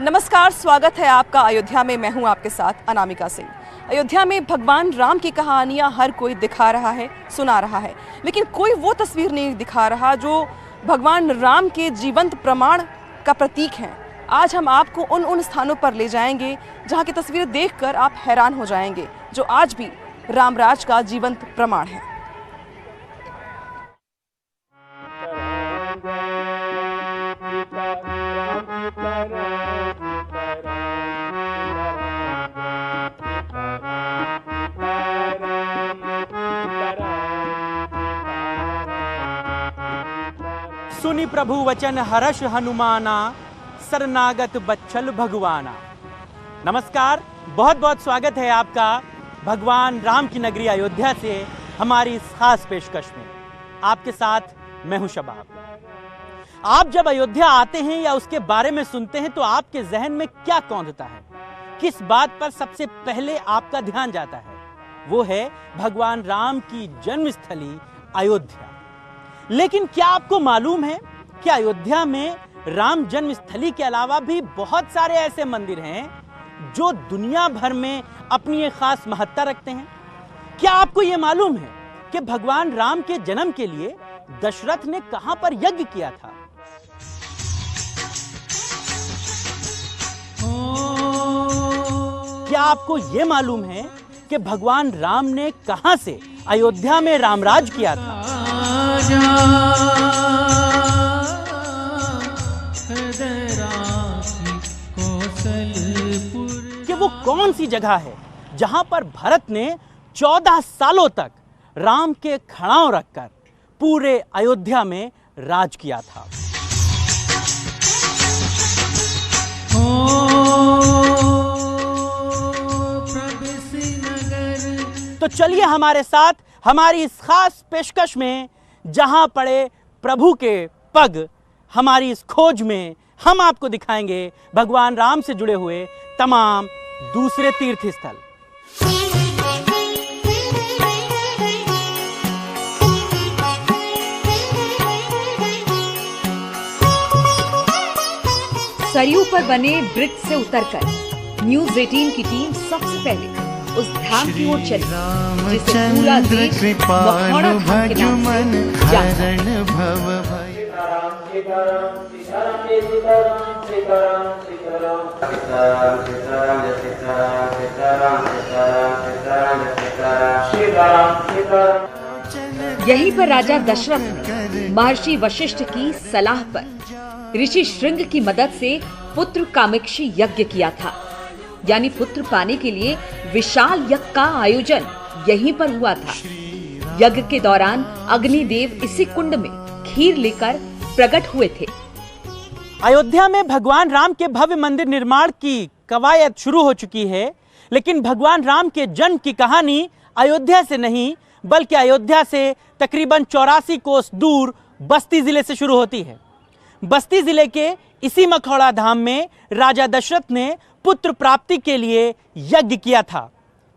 नमस्कार, स्वागत है आपका अयोध्या में। मैं हूं आपके साथ अनामिका सिंह। अयोध्या में भगवान राम की कहानियां हर कोई दिखा रहा है, सुना रहा है, लेकिन कोई वो तस्वीर नहीं दिखा रहा जो भगवान राम के जीवंत प्रमाण का प्रतीक है। आज हम आपको उन स्थानों पर ले जाएंगे जहां की तस्वीरें देखकर आप हैरान हो जाएंगे, जो आज भी रामराज का जीवंत प्रमाण है। सुनि प्रभु वचन हर्ष हनुमाना, शरणागत बच्छल भगवाना। नमस्कार, बहुत बहुत स्वागत है आपका भगवान राम की नगरी अयोध्या से हमारी इस खास पेशकश में। आपके साथ मैं हूं शबाब। आप जब अयोध्या आते हैं या उसके बारे में सुनते हैं तो आपके जहन में क्या कौंधता है? किस बात पर सबसे पहले आपका ध्यान जाता है? वो है भगवान राम की जन्मस्थली अयोध्या। लेकिन क्या आपको मालूम है कि अयोध्या में राम जन्मस्थली के अलावा भी बहुत सारे ऐसे मंदिर हैं जो दुनिया भर में अपनी एक खास महत्ता रखते हैं? क्या आपको यह मालूम है कि भगवान राम के जन्म के लिए दशरथ ने कहां पर यज्ञ किया था? क्या आपको यह मालूम है कि भगवान राम ने कहां से अयोध्या में रामराज किया था? कि वो कौन सी जगह है जहां पर भरत ने 14 सालों तक राम के खड़ाऊ रखकर पूरे अयोध्या में राज किया था? तो चलिए हमारे साथ हमारी इस खास पेशकश में जहां पड़े प्रभु के पग, हमारी इस खोज में हम आपको दिखाएंगे भगवान राम से जुड़े हुए तमाम दूसरे तीर्थ स्थल। सरयू पर बने ब्रिज से उतरकर न्यूज़ 18 की टीम सबसे पहले उस धाम की ओर चली जिसे पूरा देश मखौड़ा धाम के नाम से जानता है। यहीं पर राजा दशरथ ने महर्षि वशिष्ठ की सलाह पर ऋषि श्रृंग की मदद से पुत्र कामेक्षी यज्ञ किया था। यानी पुत्र पाने के लिए विशाल यज्ञ का आयोजन यहीं पर हुआ था। यज्ञ के दौरान अग्निदेव इसी कुंड में खीर लेकर प्रकट हुए थे। अयोध्या में भगवान राम के भव्य मंदिर निर्माण की कवायद शुरू हो चुकी है, लेकिन भगवान राम के जन्म की कहानी अयोध्या से नहीं बल्कि अयोध्या से तकरीबन 84 कोस दूर बस्ती जिले से शुरू होती है। बस्ती जिले के इसी मखौड़ा धाम में राजा दशरथ ने पुत्र प्राप्ति के लिए यज्ञ किया था।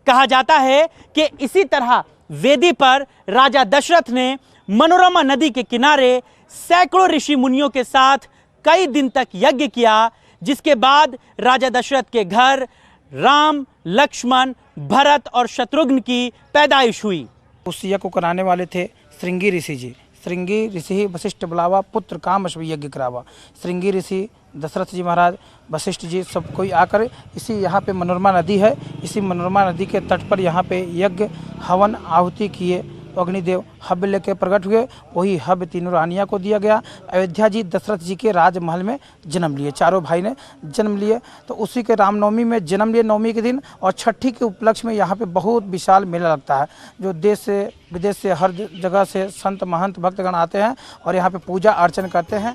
कहा जाता है कि इसी तरह वेदी पर राजा दशरथ ने मनोरमा नदी के किनारे सैकड़ों ऋषि मुनियों के साथ कई दिन तक यज्ञ किया, जिसके बाद राजा दशरथ के घर राम, लक्ष्मण, भरत और शत्रुघ्न की पैदाइश हुई। उस यज्ञ को कराने वाले थे श्रृंगी ऋषि जी। श्रृंगी ऋषि वशिष्ठ बुलावा, पुत्र काम अश्व यज्ञ करावा। श्रृंगी ऋषि, दशरथ जी महाराज, वशिष्ठ जी सब कोई आकर इसी यहाँ पे मनोरमा नदी है, इसी मनोरमा नदी के तट पर यहाँ पे यज्ञ हवन आहुति किए। अग्निदेव हव्य लेके प्रकट हुए, वही हव्य तीनों रानियाँ को दिया गया। अयोध्या जी दशरथ जी के राजमहल में जन्म लिए, चारों भाई ने जन्म लिए। तो उसी के रामनवमी में जन्म लिए, नवमी के दिन। और छठी के उपलक्ष्य में यहाँ पे बहुत विशाल मेला लगता है, जो देश से विदेश से हर जगह से संत महंत भक्तगण आते हैं और यहाँ पे पूजा अर्चन करते हैं।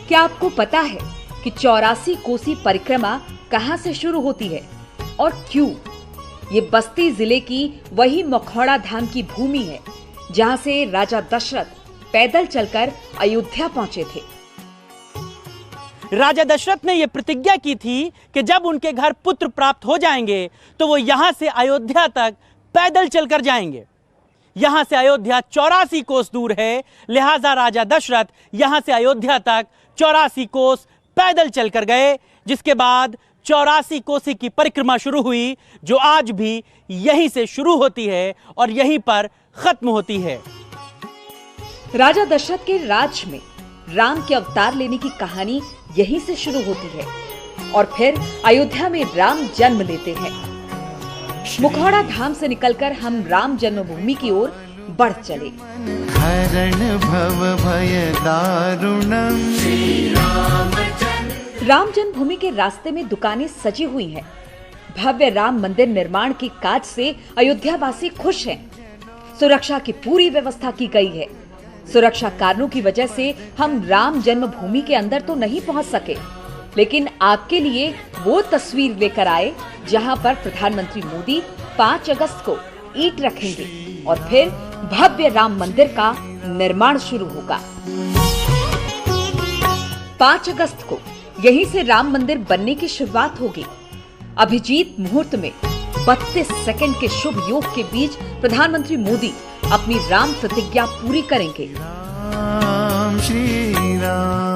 क्या आपको पता है कि 84 कोसी परिक्रमा कहाँ से शुरू होती है और क्यों? ये बस्ती जिले की वही मखौड़ा धाम की भूमि है जहां से राजा दशरथ पैदल चलकर अयोध्या पहुंचे थे। राजा दशरथ ने यह प्रतिज्ञा की थी कि जब उनके घर पुत्र प्राप्त हो जाएंगे तो वो यहां से अयोध्या तक पैदल चलकर जाएंगे। यहां से अयोध्या 84 कोस दूर है, लिहाजा राजा दशरथ यहां से अयोध्या तक 84 कोस पैदल चलकर गए, जिसके बाद 84 कोसी की परिक्रमा शुरू हुई, जो आज भी यहीं से शुरू होती है और यहीं पर खत्म होती है। राजा दशरथ के राज में राम के अवतार लेने की कहानी यहीं से शुरू होती है और फिर अयोध्या में राम जन्म लेते हैं। मुखौड़ा धाम से निकलकर हम राम जन्मभूमि की ओर बढ़ चले। हरण भव भय दारुणम्। राम जन्मभूमि के रास्ते में दुकानें सजी हुई हैं। भव्य राम मंदिर निर्माण के काज से अयोध्यावासी खुश हैं। सुरक्षा की पूरी व्यवस्था की गई है। सुरक्षा कारणों की वजह से हम राम जन्मभूमि के अंदर तो नहीं पहुंच सके, लेकिन आपके लिए वो तस्वीर लेकर आए जहां पर प्रधानमंत्री मोदी 5 अगस्त को ईंट रखेंगे और फिर भव्य राम मंदिर का निर्माण शुरू होगा। 5 अगस्त को यहीं से राम मंदिर बनने की शुरुआत होगी। अभिजीत मुहूर्त में 32 सेकंड के शुभ योग के बीच प्रधानमंत्री मोदी अपनी राम प्रतिज्ञा पूरी करेंगे। राम श्री राम।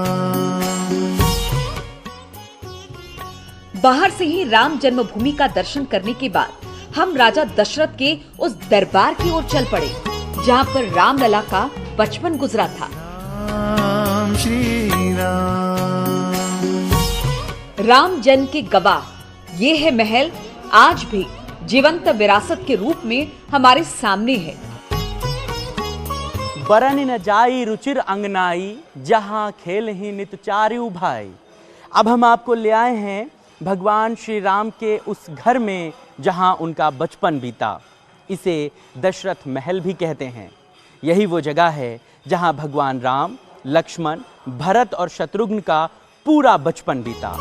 बाहर से ही राम जन्मभूमि का दर्शन करने के बाद हम राजा दशरथ के उस दरबार की ओर चल पड़े जहां पर रामलला का बचपन गुजरा था। राम श्री राम। राम जन्म के गवाह ये है महल, आज भी जीवंत विरासत के रूप में हमारे सामने है। बरन न जाई रुचिर अंगनाई, जहां खेल ही नित चारु भाई। अब हम आपको ले आए हैं भगवान श्री राम के उस घर में जहां उनका बचपन बीता। इसे दशरथ महल भी कहते हैं। यही वो जगह है जहां भगवान राम, लक्ष्मण, भरत और शत्रुघ्न का पूरा बचपन बीता।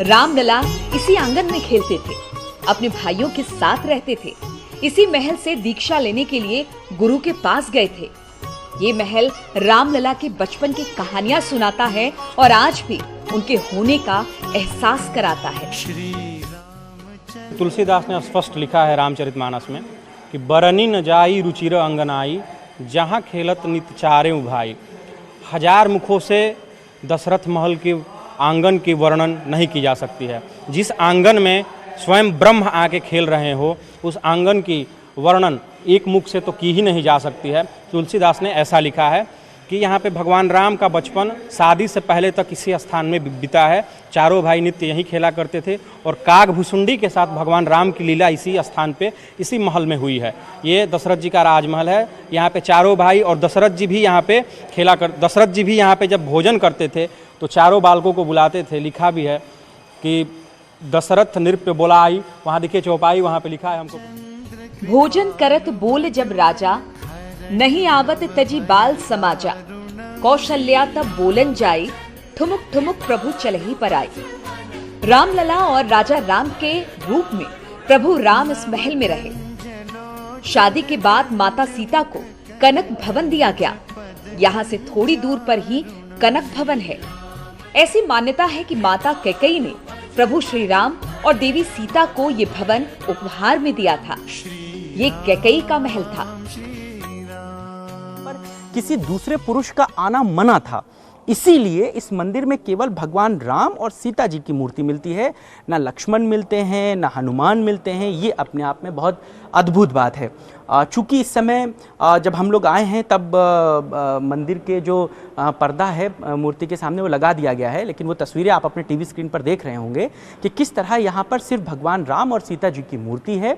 रामलला इसी आंगन में खेलते थे, अपने भाइयों के साथ रहते थे। इसी महल से दीक्षा लेने के लिए गुरु के पास गए थे। ये महल रामलला के बचपन की कहानियां सुनाता है और आज भी उनके होने का एहसास कराता है। तुलसीदास ने स्पष्ट लिखा है रामचरितमानस में कि बरनी न जाई रुचिर अंगनाई, जहाँ खेलत नित चारेउ भाई। 1000 मुखों से दशरथ महल के आंगन की वर्णन नहीं की जा सकती है। जिस आंगन में स्वयं ब्रह्म आके खेल रहे हो, उस आंगन की वर्णन एक मुख से तो की ही नहीं जा सकती है। तुलसीदास ने ऐसा लिखा है कि यहाँ पे भगवान राम का बचपन शादी से पहले तक इसी स्थान में बीता है। चारों भाई नित्य यहीं खेला करते थे और काग भुसुंडी के साथ भगवान राम की लीला इसी स्थान पे, इसी महल में हुई है। ये दशरथ जी का राजमहल है। यहाँ पे चारों भाई और दशरथ जी भी यहाँ पे दशरथ जी भी यहाँ पे जब भोजन करते थे तो चारों बालकों को बुलाते थे। लिखा भी है कि दशरथ नृत्य बोलाई, वहाँ देखिए चौपाई, वहाँ पे लिखा है हमको। भोजन करत बोल जब राजा, नहीं आवत तजी बाल समाजा। कौशल्या तब बोलन जाई, ठुमुक ठुमुक प्रभु चलही पर आई। रामलला और राजा राम के रूप में प्रभु राम इस महल में रहे। शादी के बाद माता सीता को कनक भवन दिया गया। यहाँ से थोड़ी दूर पर ही कनक भवन है। ऐसी मान्यता है कि माता कैकेयी ने प्रभु श्री राम और देवी सीता को ये भवन उपहार में दिया था। ये कैकेयी का महल था। पर किसी दूसरे पुरुष का आना मना था, इसीलिए इस मंदिर में केवल भगवान राम और सीता जी की मूर्ति मिलती है। ना लक्ष्मण मिलते हैं, ना हनुमान मिलते हैं। ये अपने आप में बहुत अद्भुत बात है। चूँकि इस समय जब हम लोग आए हैं तब मंदिर के जो पर्दा है मूर्ति के सामने वो लगा दिया गया है, लेकिन वो तस्वीरें आप अपने टीवी स्क्रीन पर देख रहे होंगे कि किस तरह यहाँ पर सिर्फ भगवान राम और सीता जी की मूर्ति है।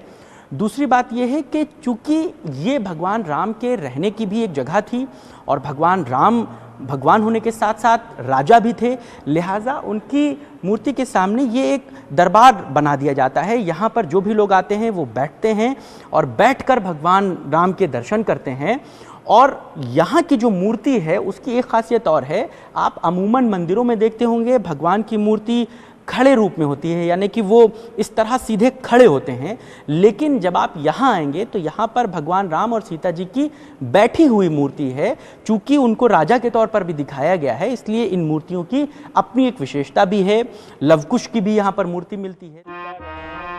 दूसरी बात यह है कि चूँकि ये भगवान राम के रहने की भी एक जगह थी और भगवान राम भगवान होने के साथ साथ राजा भी थे, लिहाजा उनकी मूर्ति के सामने ये एक दरबार बना दिया जाता है। यहाँ पर जो भी लोग आते हैं वो बैठते हैं और बैठकर भगवान राम के दर्शन करते हैं। और यहाँ की जो मूर्ति है उसकी एक खासियत और है, आप अमूमन मंदिरों में देखते होंगे भगवान की मूर्ति खड़े रूप में होती है, यानी कि वो इस तरह सीधे खड़े होते हैं। लेकिन जब आप यहाँ आएंगे तो यहाँ पर भगवान राम और सीता जी की बैठी हुई मूर्ति है। चूँकि उनको राजा के तौर पर भी दिखाया गया है, इसलिए इन मूर्तियों की अपनी एक विशेषता भी है। लवकुश की भी यहाँ पर मूर्ति मिलती है।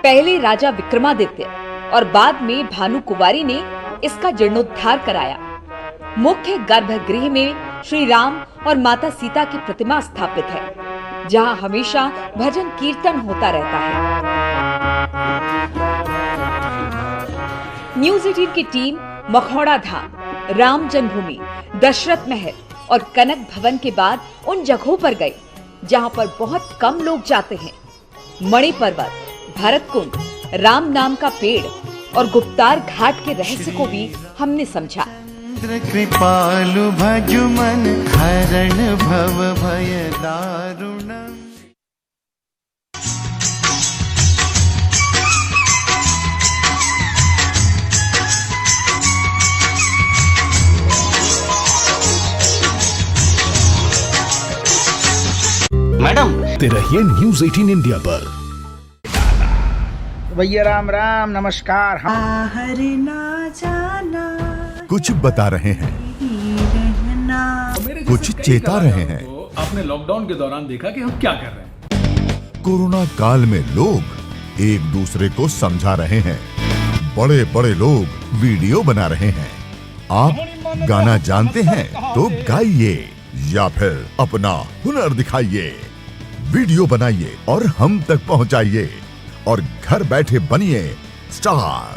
पहले राजा विक्रमादित्य और बाद में भानु कुंवारी ने इसका जीर्णोद्धार कराया। मुख्य गर्भगृह में श्री राम और माता सीता की प्रतिमा स्थापित है, जहां हमेशा भजन कीर्तन होता रहता है। न्यूज़ 18 की टीम मखौड़ा धाम, राम जन्मभूमि, दशरथ महल और कनक भवन के बाद उन जगहों पर गए जहां पर बहुत कम लोग जाते हैं। मणि पर्वत, भरत कुंड, राम नाम का पेड़ और गुप्तार घाट के रहस्य को भी हमने समझा। कृपालु भजु मन हरण भव भय दारुणम्। मैडम रहिए न्यूज़ 18 इंडिया पर। भैया राम राम, नमस्कार। कुछ बता रहे हैं, कुछ चेता रहे हैं। आपने लॉकडाउन के दौरान देखा कि हम क्या कर रहे हैं। कोरोना काल में लोग एक दूसरे को समझा रहे हैं, बड़े बड़े लोग वीडियो बना रहे हैं। आप गाना जानते हैं तो गाइए या फिर अपना हुनर दिखाइए, वीडियो बनाइए और हम तक पहुंचाइए और घर बैठे बनिए स्टार।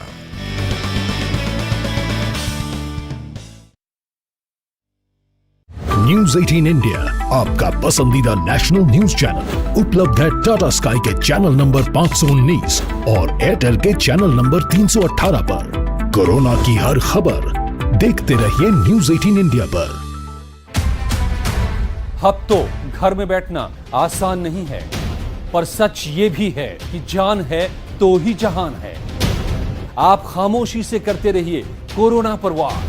न्यूज़ 18 इंडिया आपका पसंदीदा नेशनल न्यूज चैनल उपलब्ध है टाटा स्काई के चैनल नंबर 519 और एयरटेल के चैनल नंबर 318 पर। कोरोना की हर खबर देखते रहिए न्यूज़ 18 इंडिया पर। अब तो घर में बैठना आसान नहीं है, पर सच ये भी है कि जान है तो ही जहान है। आप खामोशी से करते रहिए कोरोना पर वार।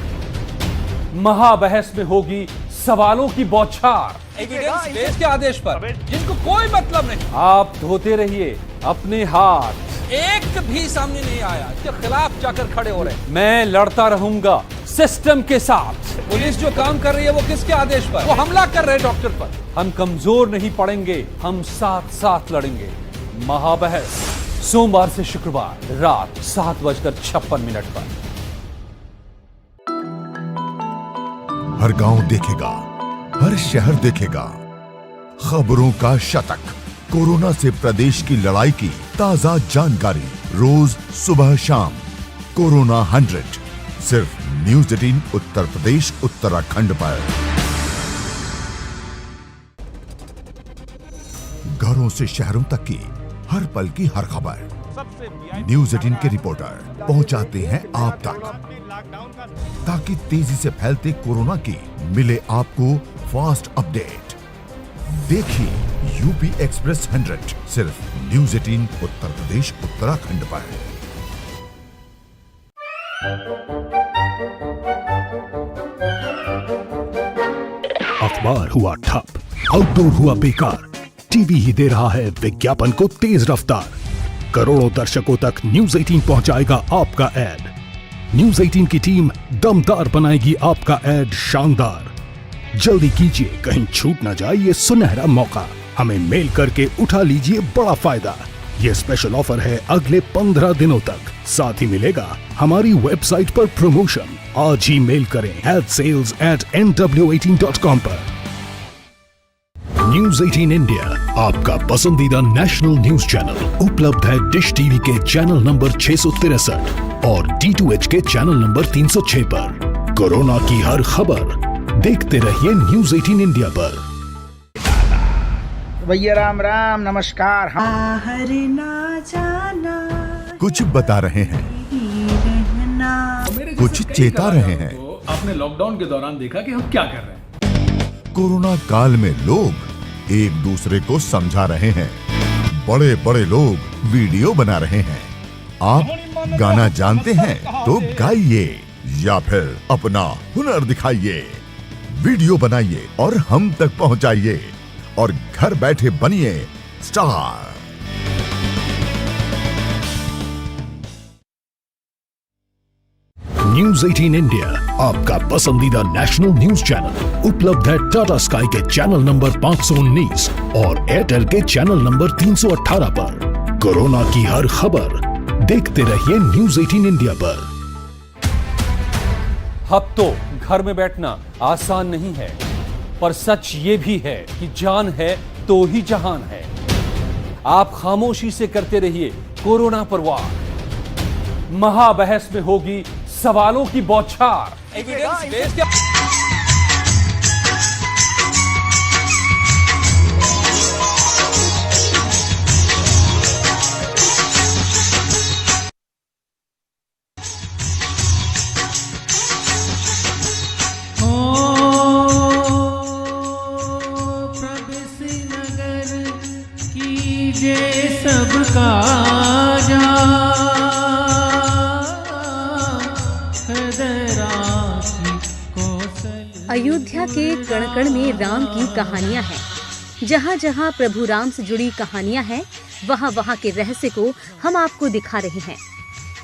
महाबहस में होगी सवालों की बौछार एविडेंस बेस्ड के आदेश पर, जिनको कोई मतलब नहीं। आप धोते रहिए अपने हाथ, एक भी सामने नहीं आया इसके खिलाफ जाकर खड़े हो रहे। मैं लड़ता रहूंगा सिस्टम के साथ। पुलिस जो काम कर रही है वो किसके आदेश पर? वो हमला कर रहे डॉक्टर पर। हम कमजोर नहीं पड़ेंगे, हम साथ साथ लड़ेंगे। महाबहस सोमवार से शुक्रवार रात 7:56 पर। हर गांव देखेगा, हर शहर देखेगा खबरों का शतक, कोरोना से प्रदेश की लड़ाई की ताजा जानकारी रोज सुबह शाम। कोरोना 100 सिर्फ न्यूज़ 18 उत्तर प्रदेश उत्तराखंड पर। घरों से शहरों तक की हर पल की हर खबर न्यूज़ 18 के रिपोर्टर पहुंचाते हैं आप तक, ताकि तेजी से फैलते कोरोना की मिले आपको फास्ट अपडेट। देखिए यूपी एक्सप्रेस 100 सिर्फ न्यूज़ 18 उत्तर प्रदेश उत्तराखंड पर। अखबार हुआ ठप, आउटडोर हुआ बेकार, टीवी ही दे रहा है विज्ञापन को तेज रफ्तार। करोड़ों दर्शकों तक न्यूज़ 18 पहुंचाएगा आपका ऐड। न्यूज़ 18 की टीम दमदार बनाएगी आपका ऐड शानदार। जल्दी कीजिए, कहीं छूट ना जाए ये सुनहरा मौका। हमें मेल करके उठा लीजिए बड़ा फायदा। ये स्पेशल ऑफर है अगले 15 दिनों तक। साथ ही मिलेगा हमारी वेबसाइट पर प्रमोशन। आज ही मेल करें adsales@nw18.com पर। न्यूज़ 18 इंडिया आपका पसंदीदा नेशनल न्यूज चैनल उपलब्ध है डिश टीवी के चैनल नंबर 663 और D2H के चैनल नंबर 306 पर। कोरोना की हर खबर देखते रहिए न्यूज़ 18 इंडिया पर। भैया राम राम, नमस्कार। कुछ बता रहे हैं, कुछ चेता रहे हैं। आपने लॉकडाउन के दौरान देखा कि हम क्या कर रहे हैं। कोरोना काल में लोग एक दूसरे को समझा रहे हैं, बड़े बड़े लोग वीडियो बना रहे हैं। आप गाना जानते हैं तो गाइए या फिर अपना हुनर दिखाइए, वीडियो बनाइए और हम तक पहुंचाइए और घर बैठे बनिए स्टार। न्यूज़ 18 इंडिया आपका पसंदीदा नेशनल न्यूज चैनल उपलब्ध है टाटा स्काई के चैनल नंबर 519 और एयरटेल के चैनल नंबर 318 पर। कोरोना की हर खबर देखते रहिए न्यूज़ 18 इंडिया पर। अब तो घर में बैठना आसान नहीं है, पर सच ये भी है कि जान है तो ही जहान है। आप खामोशी से करते रहिए कोरोना पर वार। महाबहस में होगी सवालों की बौछार। एविडेंस बेस्ड सबका अयोध्या के कण कण में राम की कहानियां हैं। जहाँ जहाँ प्रभु राम से जुड़ी कहानियां हैं, वहाँ वहाँ के रहस्य को हम आपको दिखा रहे हैं।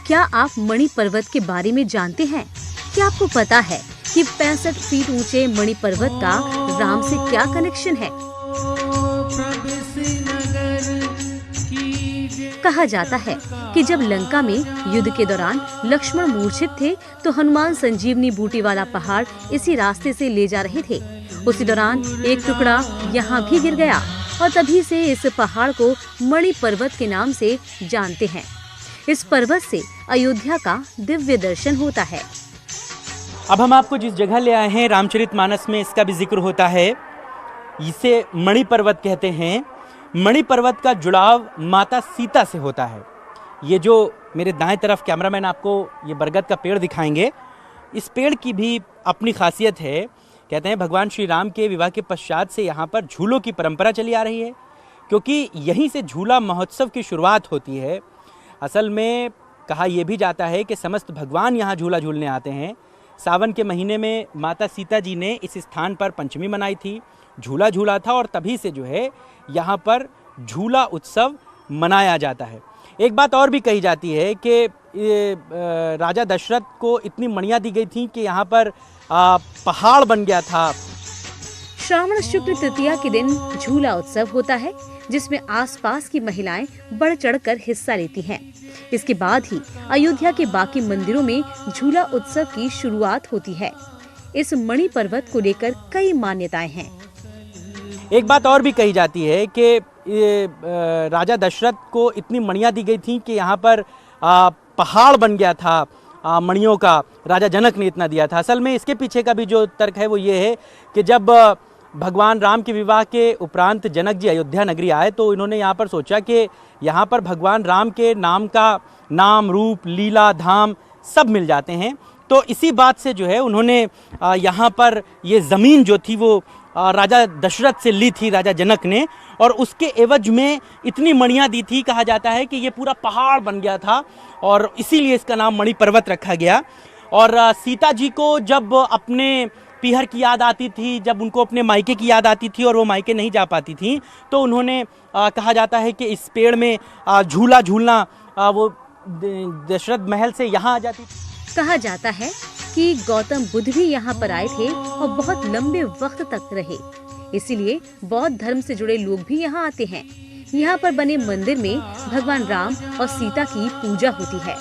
क्या आप मणि पर्वत के बारे में जानते हैं? क्या आपको पता है कि 65 फीट ऊंचे मणि पर्वत का राम से क्या कनेक्शन है? कहा जाता है कि जब लंका में युद्ध के दौरान लक्ष्मण मूर्छित थे तो हनुमान संजीवनी बूटी वाला पहाड़ इसी रास्ते से ले जा रहे थे। उसी दौरान एक टुकड़ा यहाँ भी गिर गया और तभी से इस पहाड़ को मणि पर्वत के नाम से जानते हैं। इस पर्वत से अयोध्या का दिव्य दर्शन होता है। अब हम आपको जिस जगह ले आए हैं रामचरितमानस में इसका भी जिक्र होता है। इसे मणि पर्वत कहते हैं। मणि पर्वत का जुड़ाव माता सीता से होता है। ये जो मेरे दाएं तरफ कैमरामैन आपको ये बरगद का पेड़ दिखाएंगे, इस पेड़ की भी अपनी खासियत है। कहते हैं भगवान श्री राम के विवाह के पश्चात से यहाँ पर झूलों की परंपरा चली आ रही है, क्योंकि यहीं से झूला महोत्सव की शुरुआत होती है। असल में कहा यह भी जाता है कि समस्त भगवान यहाँ झूला झूलने आते हैं। सावन के महीने में माता सीता जी ने इस स्थान पर पंचमी मनाई थी, झूला झूला था और तभी से जो है यहाँ पर झूला उत्सव मनाया जाता है। एक बात और भी कही जाती है कि राजा दशरथ को इतनी मणियाँ दी गई थी कि यहाँ पर पहाड़ बन गया था। श्रावण शुक्ल तृतीया के दिन झूला उत्सव होता है, जिसमें आसपास की महिलाएं बढ़ चढ़कर हिस्सा लेती हैं। इसके बाद ही अयोध्या के बाकी मंदिरों में झूला उत्सव की शुरुआत होती है। इस मणि पर्वत को लेकर कई मान्यताएं हैं। एक बात और भी कही जाती है कि राजा दशरथ को इतनी मणियाँ दी गई थी कि यहाँ पर पहाड़ बन गया था मणियों का। राजा जनक ने इतना दिया था। असल में इसके पीछे का भी जो तर्क है वो ये है कि जब भगवान राम के विवाह के उपरांत जनक जी अयोध्या नगरी आए तो इन्होंने यहाँ पर सोचा कि यहाँ पर भगवान राम के नाम का नाम, रूप, लीला, धाम सब मिल जाते हैं। तो इसी बात से जो है उन्होंने यहाँ पर ये ज़मीन जो थी वो राजा दशरथ से ली थी राजा जनक ने, और उसके एवज में इतनी मणियाँ दी थी। कहा जाता है कि ये पूरा पहाड़ बन गया था और इसीलिए इसका नाम मणि पर्वत रखा गया। और सीता जी को जब अपने पीहर की याद आती थी, जब उनको अपने मायके की याद आती थी और वो मायके नहीं जा पाती थी, तो उन्होंने कहा जाता है कि इस पेड़ में झूला झूलना वो दशरथ महल से यहाँ आ जाती थी। कहा जाता है कि गौतम बुद्ध भी यहाँ पर आए थे और बहुत लंबे वक्त तक रहे, इसीलिए बौद्ध धर्म से जुड़े लोग भी यहाँ आते हैं। यहाँ पर बने मंदिर में भगवान राम और सीता की पूजा होती है।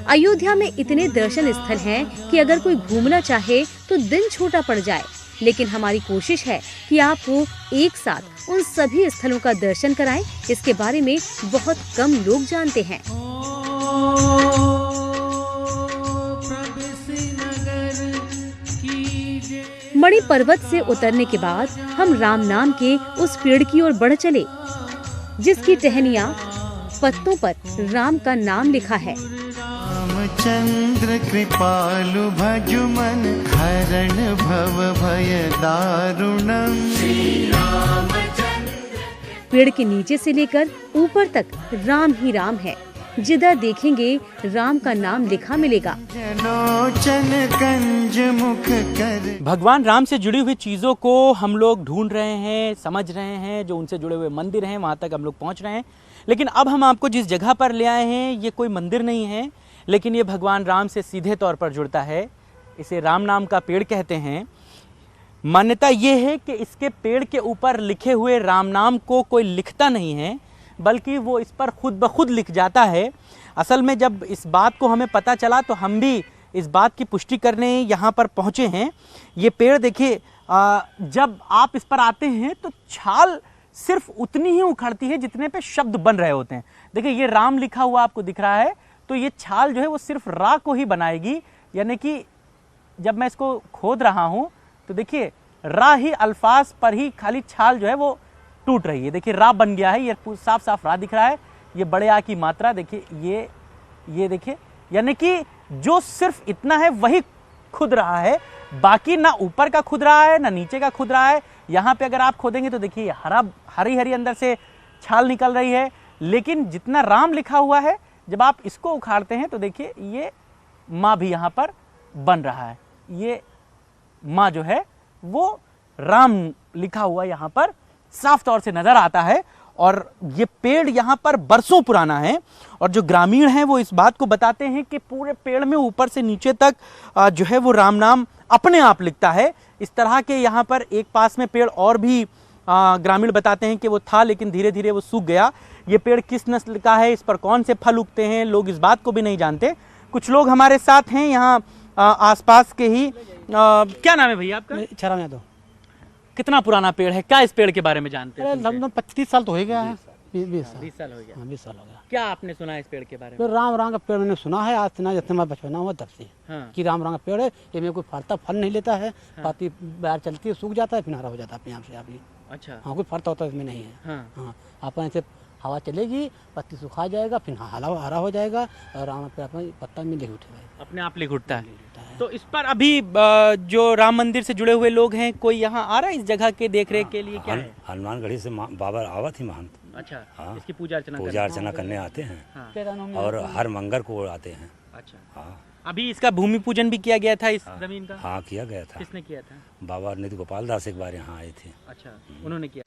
अयोध्या में इतने दर्शन स्थल हैं कि अगर कोई घूमना चाहे तो दिन छोटा पड़ जाए, लेकिन हमारी कोशिश है कि आपको एक साथ उन सभी स्थलों का दर्शन कराएं। इसके बारे में बहुत कम लोग जानते हैं। मणि पर्वत से उतरने के बाद हम राम नाम के उस पेड़ की ओर बढ़ चले, जिसकी टहनियाँ पत्तों पर राम का नाम लिखा है। रामचंद्र कृपालु भजु मन हरण भव भय दारुणम। पेड़ के नीचे से लेकर ऊपर तक राम ही राम है। जिधर देखेंगे राम का नाम लिखा मिलेगा। भगवान राम से जुड़ी हुई चीज़ों को हम लोग ढूंढ रहे हैं, समझ रहे हैं। जो उनसे जुड़े हुए मंदिर हैं वहाँ तक हम लोग पहुँच रहे हैं। लेकिन अब हम आपको जिस जगह पर ले आए हैं ये कोई मंदिर नहीं है, लेकिन ये भगवान राम से सीधे तौर पर जुड़ता है। इसे राम नाम का पेड़ कहते हैं। मान्यता ये है कि इसके पेड़ के ऊपर लिखे हुए राम नाम को कोई लिखता नहीं है, बल्कि वो इस पर खुद ब खुद लिख जाता है। असल में जब इस बात को हमें पता चला तो हम भी इस बात की पुष्टि करने यहाँ पर पहुँचे हैं। ये पेड़ देखिए, जब आप इस पर आते हैं तो छाल सिर्फ उतनी ही उखड़ती है जितने पे शब्द बन रहे होते हैं। देखिए ये राम लिखा हुआ आपको दिख रहा है, तो ये छाल जो है वो सिर्फ रा को ही बनाएगी, यानी कि जब मैं इसको खोद रहा हूँ तो देखिए रा ही अल्फाज पर ही खाली छाल जो है वो टूट रही है। देखिए रा बन गया है, ये साफ साफ रा दिख रहा है। ये बड़े आ की मात्रा देखिए, ये देखिए, यानी कि जो सिर्फ इतना है वही खुद रहा है, बाकी ना ऊपर का खुद रहा है ना नीचे का खुद रहा है। यहाँ पे अगर आप खोदेंगे तो देखिए हरी हरी अंदर से छाल निकल रही है, लेकिन जितना राम लिखा हुआ है जब आप इसको उखाड़ते हैं तो देखिए ये माँ भी यहाँ पर बन रहा है। ये माँ जो है वो राम लिखा हुआ यहाँ पर साफ तौर से नजर आता है। और ये पेड़ यहाँ पर बरसों पुराना है, और जो ग्रामीण हैं वो इस बात को बताते हैं कि पूरे पेड़ में ऊपर से नीचे तक जो है वो राम नाम अपने आप लिखता है। इस तरह के यहाँ पर एक पास में पेड़ और भी ग्रामीण बताते हैं कि वो था, लेकिन धीरे धीरे वो सूख गया। ये पेड़ किस नस्ल का है, इस पर कौन से फल उगते हैं, लोग इस बात को भी नहीं जानते। कुछ लोग हमारे साथ हैं यहाँ आसपास के ही। क्या नाम है भैया आपका? छराम यादव। कितना पुराना पेड़ है, क्या इस पेड़ के बारे में जानते हैं? लगभग 25 साल तो हो गया है। 20 साल हो गया। 20 साल हो गया। क्या आपने सुना है इस पेड़ के बारे में? राम का पेड़ मैंने सुना है, आज सुना जब मैं बचपना हुआ तब से। हाँ। कि राम का पेड़ है, ये में कोई फलता फल नहीं लेता है। हाँ। पाती बाहर चलती है, सूख जाता है, फिर हरा हो जाता है अपने आप से आप ही। अच्छा। हाँ, कोई फलता होता इसमें नहीं है। हाँ, अपन ऐसे हवा चलेगी, पत्ती सुखा जाएगा, फिर हरा हो जाएगा, और राम पेड़ अपना पत्ता में लिख उठेगा, अपने आप लिख उठता है। तो इस पर अभी जो राम मंदिर से जुड़े हुए लोग हैं, कोई यहाँ आ रहा है इस जगह के देख रेख के लिए? क्या है? हनुमानगढ़ी से बाबा आवत ही महंत। अच्छा। हाँ, इसकी पूजा अर्चना करने आते हैं। हाँ। और हर मंगल को आते हैं। अच्छा। हाँ। अभी इसका भूमि पूजन भी किया गया था इस जमीन का? हाँ, किया गया था। किसने किया था? बाबा नित्य गोपाल दास एक बार यहाँ आए थे। अच्छा, उन्होंने किया।